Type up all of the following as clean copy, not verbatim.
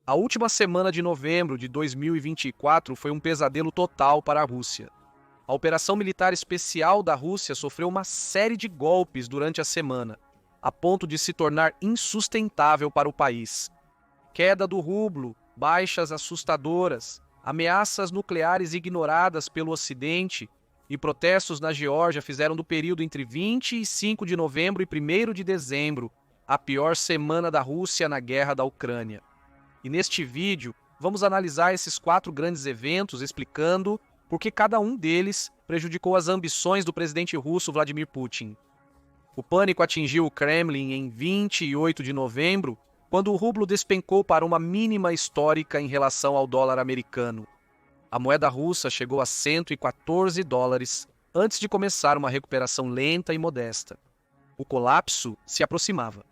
A última semana de novembro de 2024 foi um pesadelo total para a Rússia. A operação militar especial da Rússia sofreu uma série de golpes durante a semana, a ponto de se tornar insustentável para o país. Queda do rublo, baixas assustadoras, ameaças nucleares ignoradas pelo Ocidente e protestos na Geórgia fizeram do período entre 25 de novembro e 1º de dezembro a pior semana da Rússia na guerra da Ucrânia. E neste vídeo, vamos analisar esses 4 grandes eventos, explicando por que cada um deles prejudicou as ambições do presidente russo Vladimir Putin. O pânico atingiu o Kremlin em 28 de novembro, quando o rublo despencou para uma mínima histórica em relação ao dólar americano. A moeda russa chegou a $114 antes de começar uma recuperação lenta e modesta. O colapso se aproximava.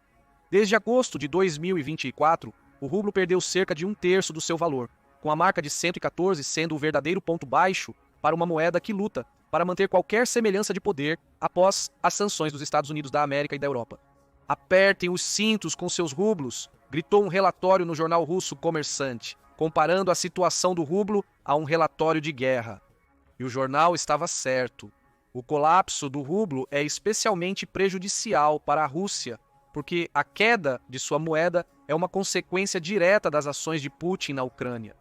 Desde agosto de 2024, o rublo perdeu cerca de 1/3 do seu valor, com a marca de 114 sendo o verdadeiro ponto baixo para uma moeda que luta para manter qualquer semelhança de poder após as sanções dos Estados Unidos da América e da Europa. Apertem os cintos com seus rublos, gritou um relatório no jornal russo Kommersant, comparando a situação do rublo a um relatório de guerra. E o jornal estava certo. O colapso do rublo é especialmente prejudicial para a Rússia, porque a queda de sua moeda é uma consequência direta das ações de Putin na Ucrânia.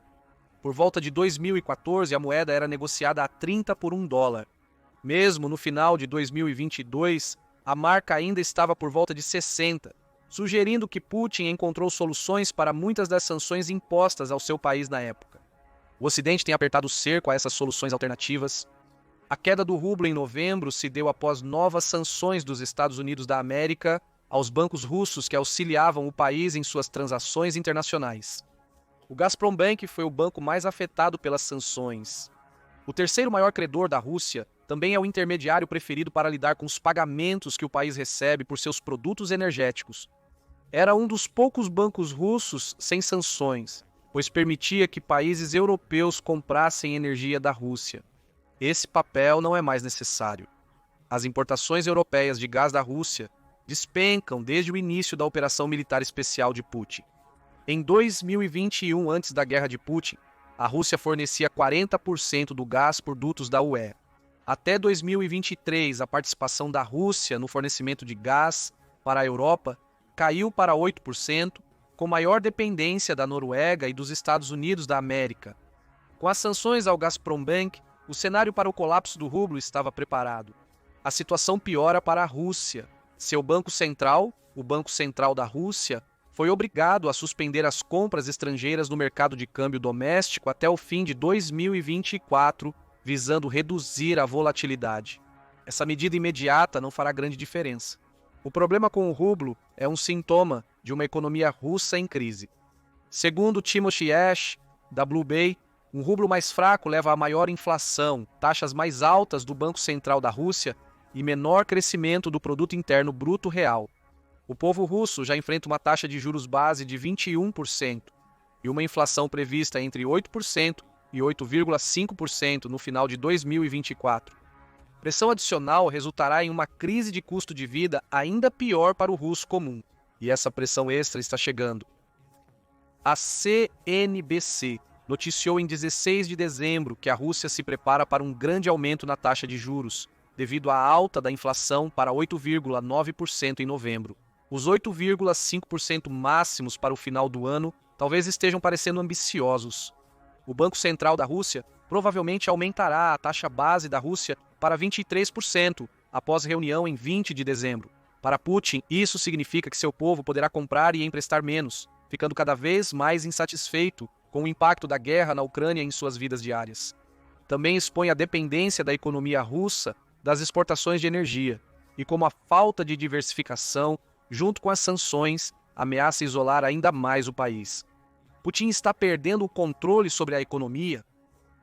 Por volta de 2014, a moeda era negociada a 30 por $1. Mesmo no final de 2022, a marca ainda estava por volta de 60, sugerindo que Putin encontrou soluções para muitas das sanções impostas ao seu país na época. O Ocidente tem apertado o cerco a essas soluções alternativas. A queda do rublo em novembro se deu após novas sanções dos Estados Unidos da América aos bancos russos que auxiliavam o país em suas transações internacionais. O Gazprombank foi o banco mais afetado pelas sanções. O terceiro maior credor da Rússia também é o intermediário preferido para lidar com os pagamentos que o país recebe por seus produtos energéticos. Era um dos poucos bancos russos sem sanções, pois permitia que países europeus comprassem energia da Rússia. Esse papel não é mais necessário. As importações europeias de gás da Rússia despencam desde o início da operação militar especial de Putin. Em 2021, antes da guerra de Putin, a Rússia fornecia 40% do gás por dutos da UE. Até 2023, a participação da Rússia no fornecimento de gás para a Europa caiu para 8%, com maior dependência da Noruega e dos Estados Unidos da América. Com as sanções ao Gazprombank, o cenário para o colapso do rublo estava preparado. A situação piora para a Rússia. Seu banco central, o Banco Central da Rússia, foi obrigado a suspender as compras estrangeiras no mercado de câmbio doméstico até o fim de 2024, visando reduzir a volatilidade. Essa medida imediata não fará grande diferença. O problema com o rublo é um sintoma de uma economia russa em crise. Segundo Timothy Ash, da Blue Bay, um rublo mais fraco leva a maior inflação, taxas mais altas do Banco Central da Rússia e menor crescimento do produto interno bruto real. O povo russo já enfrenta uma taxa de juros base de 21% e uma inflação prevista entre 8% e 8,5% no final de 2024. Pressão adicional resultará em uma crise de custo de vida ainda pior para o russo comum, e essa pressão extra está chegando. A CNBC noticiou em 16 de dezembro que a Rússia se prepara para um grande aumento na taxa de juros, devido à alta da inflação para 8,9% em novembro. Os 8,5% máximos para o final do ano talvez estejam parecendo ambiciosos. O Banco Central da Rússia provavelmente aumentará a taxa base da Rússia para 23% após reunião em 20 de dezembro. Para Putin, isso significa que seu povo poderá comprar e emprestar menos, ficando cada vez mais insatisfeito com o impacto da guerra na Ucrânia em suas vidas diárias. Também expõe a dependência da economia russa das exportações de energia, e como a falta de diversificação, junto com as sanções, ameaça isolar ainda mais o país. Putin está perdendo o controle sobre a economia.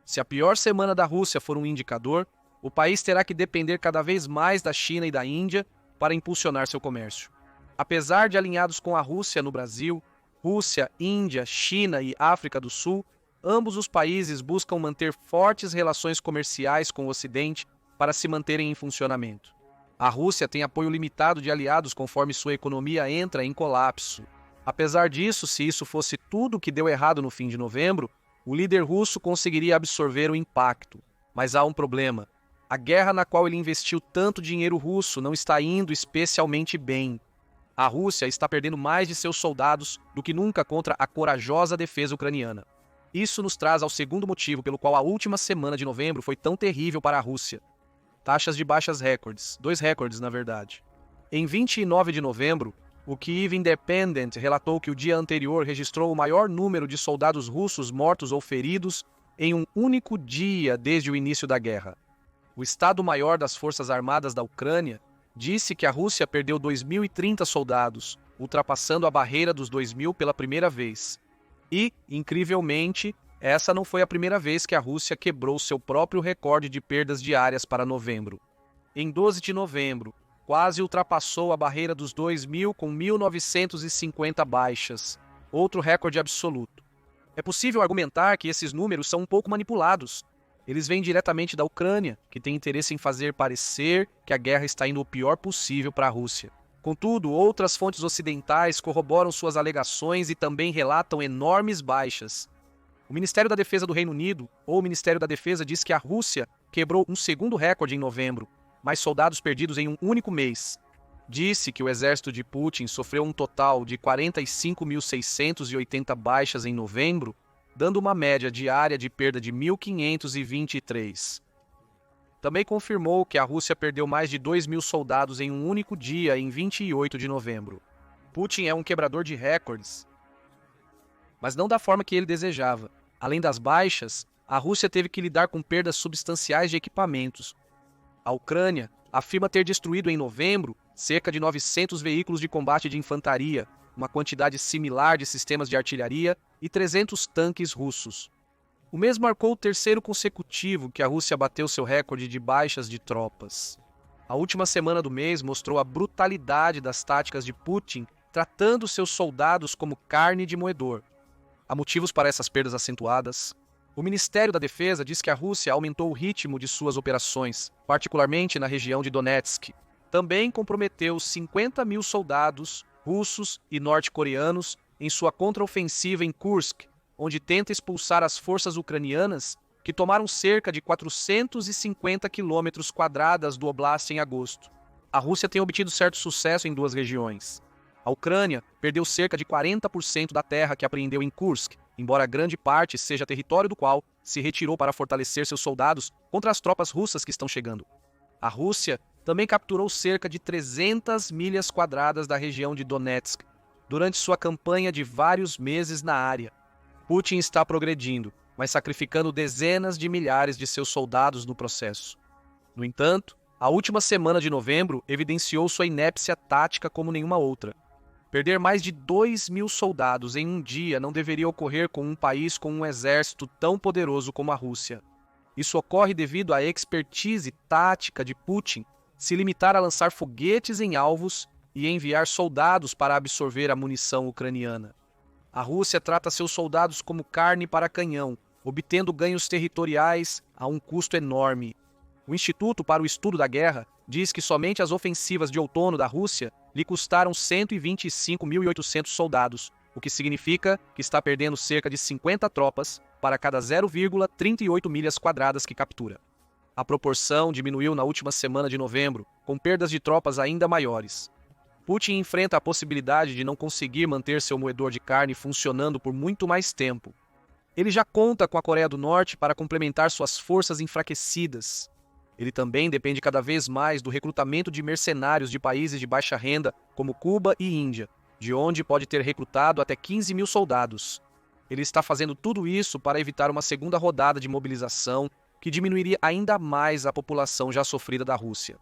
Se a pior semana da Rússia for um indicador, o país terá que depender cada vez mais da China e da Índia para impulsionar seu comércio. Apesar de alinhados com a Rússia no Brasil, Rússia, Índia, China e África do Sul, ambos os países buscam manter fortes relações comerciais com o Ocidente para se manterem em funcionamento. A Rússia tem apoio limitado de aliados conforme sua economia entra em colapso. Apesar disso, se isso fosse tudo o que deu errado no fim de novembro, o líder russo conseguiria absorver o impacto. Mas há um problema. A guerra na qual ele investiu tanto dinheiro russo não está indo especialmente bem. A Rússia está perdendo mais de seus soldados do que nunca contra a corajosa defesa ucraniana. Isso nos traz ao segundo motivo pelo qual a última semana de novembro foi tão terrível para a Rússia. Taxas de baixas recordes. 2 recordes, na verdade. Em 29 de novembro, o Kyiv Independent relatou que o dia anterior registrou o maior número de soldados russos mortos ou feridos em um único dia desde o início da guerra. O Estado-Maior das Forças Armadas da Ucrânia disse que a Rússia perdeu 2.030 soldados, ultrapassando a barreira dos 2.000 pela primeira vez. E, incrivelmente, essa não foi a primeira vez que a Rússia quebrou seu próprio recorde de perdas diárias para novembro. Em 12 de novembro, quase ultrapassou a barreira dos 2.000 com 1.950 baixas, outro recorde absoluto. É possível argumentar que esses números são um pouco manipulados. Eles vêm diretamente da Ucrânia, que tem interesse em fazer parecer que a guerra está indo o pior possível para a Rússia. Contudo, outras fontes ocidentais corroboram suas alegações e também relatam enormes baixas. O Ministério da Defesa do Reino Unido, ou o Ministério da Defesa, diz que a Rússia quebrou um segundo recorde em novembro, mais soldados perdidos em um único mês. Disse que o exército de Putin sofreu um total de 45.680 baixas em novembro, dando uma média diária de perda de 1.523. Também confirmou que a Rússia perdeu mais de 2.000 soldados em um único dia em 28 de novembro. Putin é um quebrador de recordes, mas não da forma que ele desejava. Além das baixas, a Rússia teve que lidar com perdas substanciais de equipamentos. A Ucrânia afirma ter destruído em novembro cerca de 900 veículos de combate de infantaria, uma quantidade similar de sistemas de artilharia e 300 tanques russos. O mês marcou o terceiro consecutivo que a Rússia bateu seu recorde de baixas de tropas. A última semana do mês mostrou a brutalidade das táticas de Putin, tratando seus soldados como carne de moedor. Há motivos para essas perdas acentuadas. O Ministério da Defesa diz que a Rússia aumentou o ritmo de suas operações, particularmente na região de Donetsk. Também comprometeu 50.000 soldados russos e norte-coreanos em sua contraofensiva em Kursk, onde tenta expulsar as forças ucranianas que tomaram cerca de 450 quilômetros quadrados do oblast em agosto. A Rússia tem obtido certo sucesso em 2 regiões. A Ucrânia perdeu cerca de 40% da terra que apreendeu em Kursk, embora grande parte seja território do qual se retirou para fortalecer seus soldados contra as tropas russas que estão chegando. A Rússia também capturou cerca de 300 milhas quadradas da região de Donetsk durante sua campanha de vários meses na área. Putin está progredindo, mas sacrificando dezenas de milhares de seus soldados no processo. No entanto, a última semana de novembro evidenciou sua inépcia tática como nenhuma outra. Perder mais de 2.000 soldados em um dia não deveria ocorrer com um país com um exército tão poderoso como a Rússia. Isso ocorre devido à expertise tática de Putin se limitar a lançar foguetes em alvos e enviar soldados para absorver a munição ucraniana. A Rússia trata seus soldados como carne para canhão, obtendo ganhos territoriais a um custo enorme. O Instituto para o Estudo da Guerra diz que somente as ofensivas de outono da Rússia lhe custaram 125.800 soldados, o que significa que está perdendo cerca de 50 tropas para cada 0,38 milhas quadradas que captura. A proporção diminuiu na última semana de novembro, com perdas de tropas ainda maiores. Putin enfrenta a possibilidade de não conseguir manter seu moedor de carne funcionando por muito mais tempo. Ele já conta com a Coreia do Norte para complementar suas forças enfraquecidas. Ele também depende cada vez mais do recrutamento de mercenários de países de baixa renda, como Cuba e Índia, de onde pode ter recrutado até 15.000 soldados. Ele está fazendo tudo isso para evitar uma segunda rodada de mobilização que diminuiria ainda mais a população já sofrida da Rússia.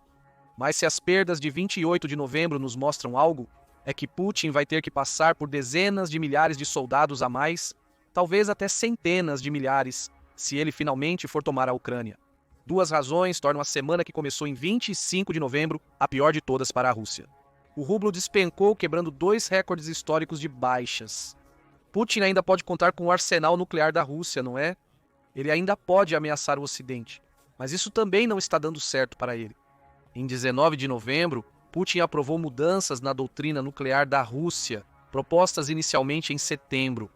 Mas se as perdas de 28 de novembro nos mostram algo, é que Putin vai ter que passar por dezenas de milhares de soldados a mais, talvez até centenas de milhares, se ele finalmente for tomar a Ucrânia. 2 razões tornam a semana que começou em 25 de novembro a pior de todas para a Rússia. O rublo despencou, quebrando 2 recordes históricos de baixas. Putin ainda pode contar com o arsenal nuclear da Rússia, não é? Ele ainda pode ameaçar o Ocidente, mas isso também não está dando certo para ele. Em 19 de novembro, Putin aprovou mudanças na doutrina nuclear da Rússia, propostas inicialmente em setembro.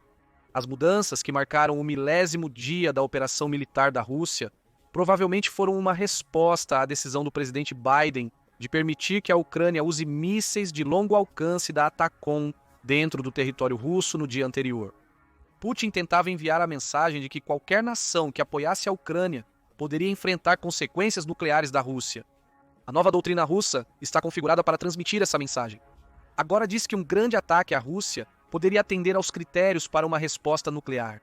As mudanças que marcaram o 10º dia da operação militar da Rússia provavelmente foram uma resposta à decisão do presidente Biden de permitir que a Ucrânia use mísseis de longo alcance da Atacom dentro do território russo no dia anterior. Putin tentava enviar a mensagem de que qualquer nação que apoiasse a Ucrânia poderia enfrentar consequências nucleares da Rússia. A nova doutrina russa está configurada para transmitir essa mensagem. Agora diz que um grande ataque à Rússia poderia atender aos critérios para uma resposta nuclear.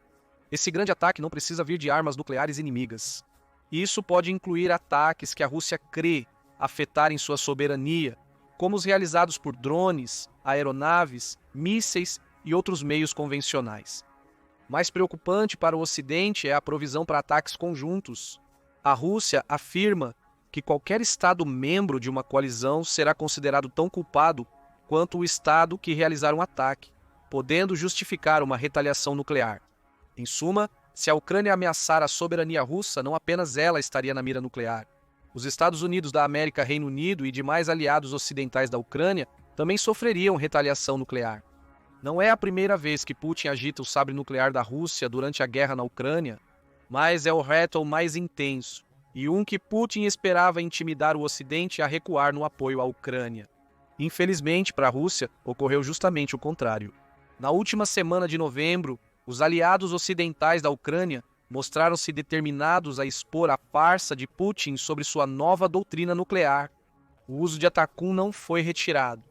Esse grande ataque não precisa vir de armas nucleares inimigas. Isso pode incluir ataques que a Rússia crê afetarem sua soberania, como os realizados por drones, aeronaves, mísseis e outros meios convencionais. Mais preocupante para o Ocidente é a provisão para ataques conjuntos. A Rússia afirma que qualquer Estado membro de uma coalizão será considerado tão culpado quanto o Estado que realizar um ataque, podendo justificar uma retaliação nuclear. Em suma, se a Ucrânia ameaçar a soberania russa, não apenas ela estaria na mira nuclear. Os Estados Unidos da América, Reino Unido e demais aliados ocidentais da Ucrânia também sofreriam retaliação nuclear. Não é a primeira vez que Putin agita o sabre nuclear da Rússia durante a guerra na Ucrânia, mas é o reto mais intenso, e um que Putin esperava intimidar o Ocidente a recuar no apoio à Ucrânia. Infelizmente, para a Rússia, ocorreu justamente o contrário. Na última semana de novembro, os aliados ocidentais da Ucrânia mostraram-se determinados a expor a farsa de Putin sobre sua nova doutrina nuclear. O uso de Atacom não foi retirado.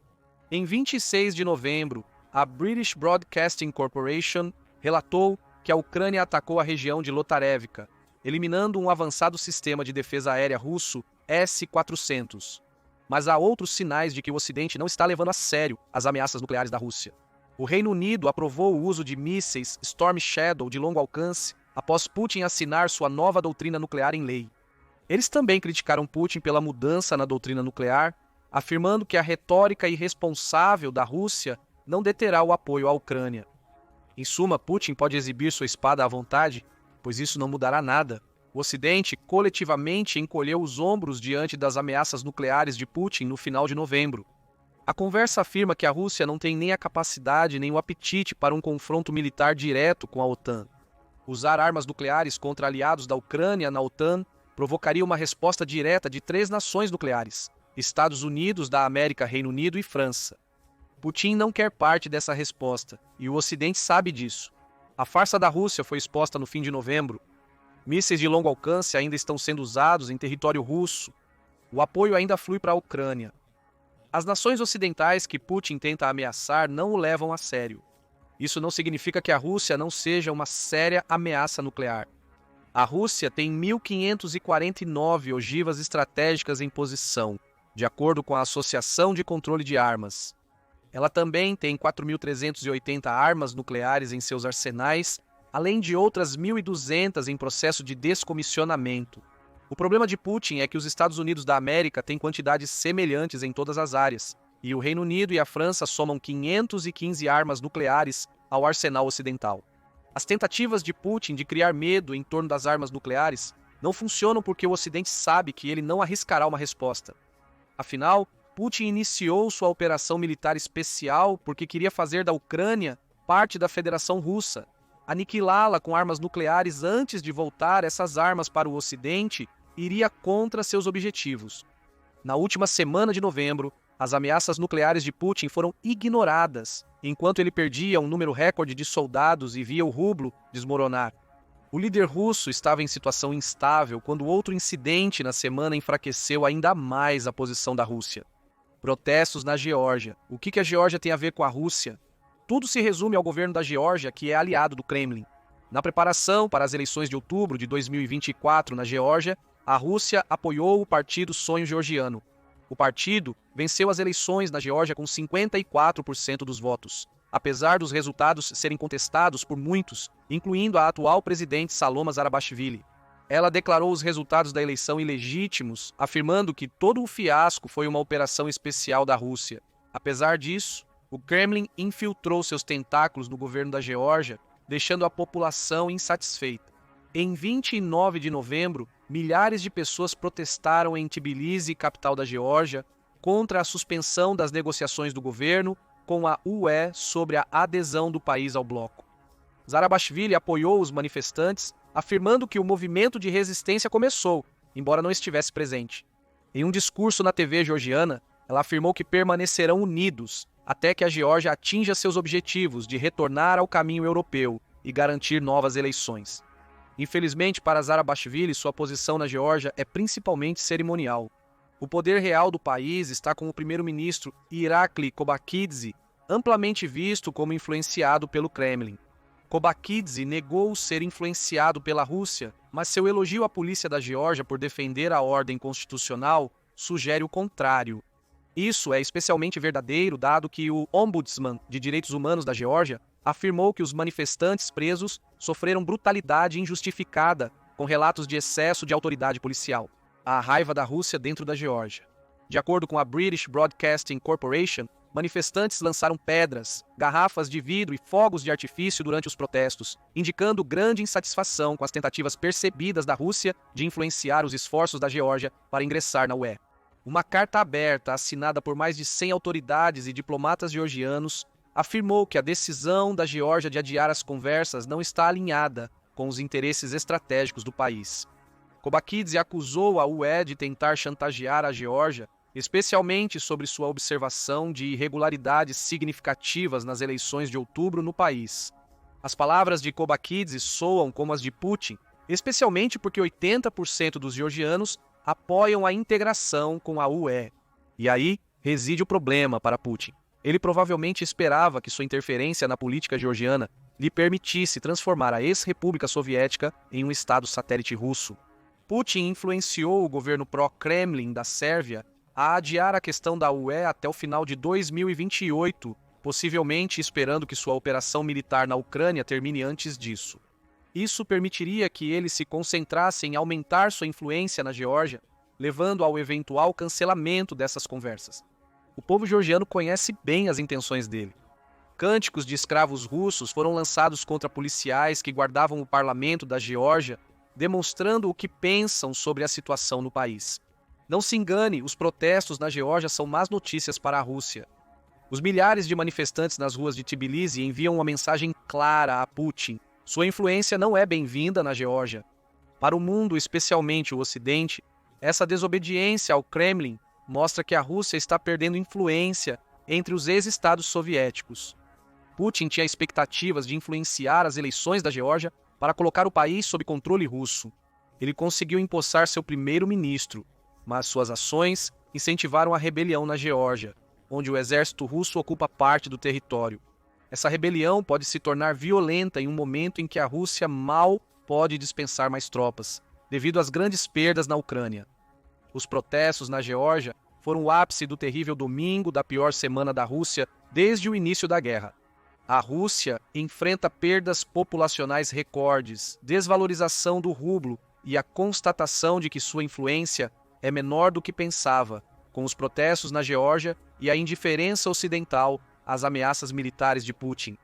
Em 26 de novembro, a British Broadcasting Corporation relatou que a Ucrânia atacou a região de Lotarevka, eliminando um avançado sistema de defesa aérea russo S-400. Mas há outros sinais de que o Ocidente não está levando a sério as ameaças nucleares da Rússia. O Reino Unido aprovou o uso de mísseis Storm Shadow de longo alcance após Putin assinar sua nova doutrina nuclear em lei. Eles também criticaram Putin pela mudança na doutrina nuclear, afirmando que a retórica irresponsável da Rússia não deterá o apoio à Ucrânia. Em suma, Putin pode exibir sua espada à vontade, pois isso não mudará nada. O Ocidente coletivamente encolheu os ombros diante das ameaças nucleares de Putin no final de novembro. A conversa afirma que a Rússia não tem nem a capacidade nem o apetite para um confronto militar direto com a OTAN. Usar armas nucleares contra aliados da Ucrânia na OTAN provocaria uma resposta direta de 3 nações nucleares: Estados Unidos da América, Reino Unido e França. Putin não quer parte dessa resposta, e o Ocidente sabe disso. A farsa da Rússia foi exposta no fim de novembro. Mísseis de longo alcance ainda estão sendo usados em território russo. O apoio ainda flui para a Ucrânia. As nações ocidentais que Putin tenta ameaçar não o levam a sério. Isso não significa que a Rússia não seja uma séria ameaça nuclear. A Rússia tem 1.549 ogivas estratégicas em posição, de acordo com a Associação de Controle de Armas. Ela também tem 4.380 armas nucleares em seus arsenais, além de outras 1.200 em processo de descomissionamento. O problema de Putin é que os Estados Unidos da América têm quantidades semelhantes em todas as áreas, e o Reino Unido e a França somam 515 armas nucleares ao arsenal ocidental. As tentativas de Putin de criar medo em torno das armas nucleares não funcionam porque o Ocidente sabe que ele não arriscará uma resposta. Afinal, Putin iniciou sua operação militar especial porque queria fazer da Ucrânia parte da Federação Russa, aniquilá-la com armas nucleares antes de voltar essas armas para o Ocidente iria contra seus objetivos. Na última semana de novembro, as ameaças nucleares de Putin foram ignoradas, enquanto ele perdia um número recorde de soldados e via o rublo desmoronar. O líder russo estava em situação instável quando outro incidente na semana enfraqueceu ainda mais a posição da Rússia. Protestos na Geórgia. O que a Geórgia tem a ver com a Rússia? Tudo se resume ao governo da Geórgia, que é aliado do Kremlin. Na preparação para as eleições de outubro de 2024 na Geórgia, a Rússia apoiou o Partido Sonho Georgiano. O partido venceu as eleições na Geórgia com 54% dos votos, apesar dos resultados serem contestados por muitos, incluindo a atual presidente Saloma Zarabashvili. Ela declarou os resultados da eleição ilegítimos, afirmando que todo o fiasco foi uma operação especial da Rússia. Apesar disso, o Kremlin infiltrou seus tentáculos no governo da Geórgia, deixando a população insatisfeita. Em 29 de novembro, milhares de pessoas protestaram em Tbilisi, capital da Geórgia, contra a suspensão das negociações do governo com a UE sobre a adesão do país ao bloco. Zarabashvili apoiou os manifestantes, afirmando que o movimento de resistência começou, embora não estivesse presente. Em um discurso na TV georgiana, ela afirmou que permanecerão unidos até que a Geórgia atinja seus objetivos de retornar ao caminho europeu e garantir novas eleições. Infelizmente, para Zarabashvili, sua posição na Geórgia é principalmente cerimonial. O poder real do país está com o primeiro-ministro Irakli Kobakidze, amplamente visto como influenciado pelo Kremlin. Kobakidze negou ser influenciado pela Rússia, mas seu elogio à polícia da Geórgia por defender a ordem constitucional sugere o contrário. Isso é especialmente verdadeiro dado que o Ombudsman de Direitos Humanos da Geórgia afirmou que os manifestantes presos sofreram brutalidade injustificada, com relatos de excesso de autoridade policial. A raiva da Rússia dentro da Geórgia. De acordo com a British Broadcasting Corporation, manifestantes lançaram pedras, garrafas de vidro e fogos de artifício durante os protestos, indicando grande insatisfação com as tentativas percebidas da Rússia de influenciar os esforços da Geórgia para ingressar na UE. Uma carta aberta assinada por mais de 100 autoridades e diplomatas georgianos afirmou que a decisão da Geórgia de adiar as conversas não está alinhada com os interesses estratégicos do país. Kobakidze acusou a UE de tentar chantagear a Geórgia, especialmente sobre sua observação de irregularidades significativas nas eleições de outubro no país. As palavras de Kobakidze soam como as de Putin, especialmente porque 80% dos georgianos apoiam a integração com a UE. E aí reside o problema para Putin. Ele provavelmente esperava que sua interferência na política georgiana lhe permitisse transformar a ex-república soviética em um estado satélite russo. Putin influenciou o governo pró-Kremlin da Sérvia a adiar a questão da UE até o final de 2028, possivelmente esperando que sua operação militar na Ucrânia termine antes disso. Isso permitiria que ele se concentrasse em aumentar sua influência na Geórgia, levando ao eventual cancelamento dessas conversas. O povo georgiano conhece bem as intenções dele. Cânticos de escravos russos foram lançados contra policiais que guardavam o parlamento da Geórgia, demonstrando o que pensam sobre a situação no país. Não se engane, os protestos na Geórgia são más notícias para a Rússia. Os milhares de manifestantes nas ruas de Tbilisi enviam uma mensagem clara a Putin. Sua influência não é bem-vinda na Geórgia. Para o mundo, especialmente o Ocidente, essa desobediência ao Kremlin mostra que a Rússia está perdendo influência entre os ex-estados soviéticos. Putin tinha expectativas de influenciar as eleições da Geórgia para colocar o país sob controle russo. Ele conseguiu empossar seu primeiro-ministro, mas suas ações incentivaram a rebelião na Geórgia, onde o exército russo ocupa parte do território. Essa rebelião pode se tornar violenta em um momento em que a Rússia mal pode dispensar mais tropas, devido às grandes perdas na Ucrânia. Os protestos na Geórgia foram o ápice do terrível domingo da pior semana da Rússia desde o início da guerra. A Rússia enfrenta perdas populacionais recordes, desvalorização do rublo e a constatação de que sua influência é menor do que pensava, com os protestos na Geórgia e a indiferença ocidental às ameaças militares de Putin.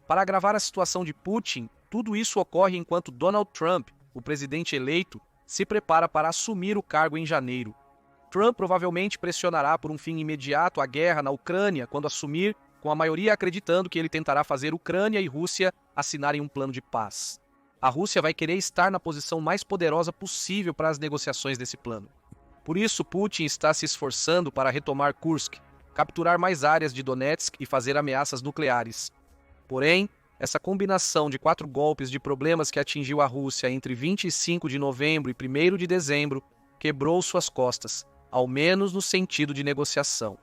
Para agravar a situação de Putin, tudo isso ocorre enquanto Donald Trump, o presidente eleito, se prepara para assumir o cargo em janeiro. Trump provavelmente pressionará por um fim imediato à guerra na Ucrânia quando assumir, com a maioria acreditando que ele tentará fazer Ucrânia e Rússia assinarem um plano de paz. A Rússia vai querer estar na posição mais poderosa possível para as negociações desse plano. Por isso, Putin está se esforçando para retomar Kursk, capturar mais áreas de Donetsk e fazer ameaças nucleares. Porém, essa combinação de 4 golpes de problemas que atingiu a Rússia entre 25 de novembro e 1º de dezembro quebrou suas costas, ao menos no sentido de negociação.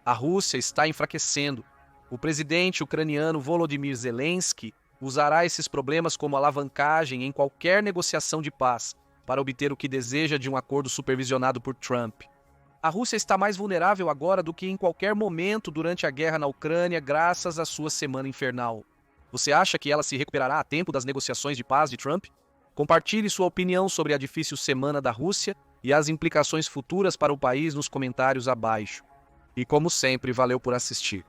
A Rússia está enfraquecendo. O presidente ucraniano Volodymyr Zelensky usará esses problemas como alavancagem em qualquer negociação de paz para obter o que deseja de um acordo supervisionado por Trump. A Rússia está mais vulnerável agora do que em qualquer momento durante a guerra na Ucrânia, graças à sua semana infernal. Você acha que ela se recuperará a tempo das negociações de paz de Trump? Compartilhe sua opinião sobre a difícil semana da Rússia e as implicações futuras para o país nos comentários abaixo. E como sempre, valeu por assistir.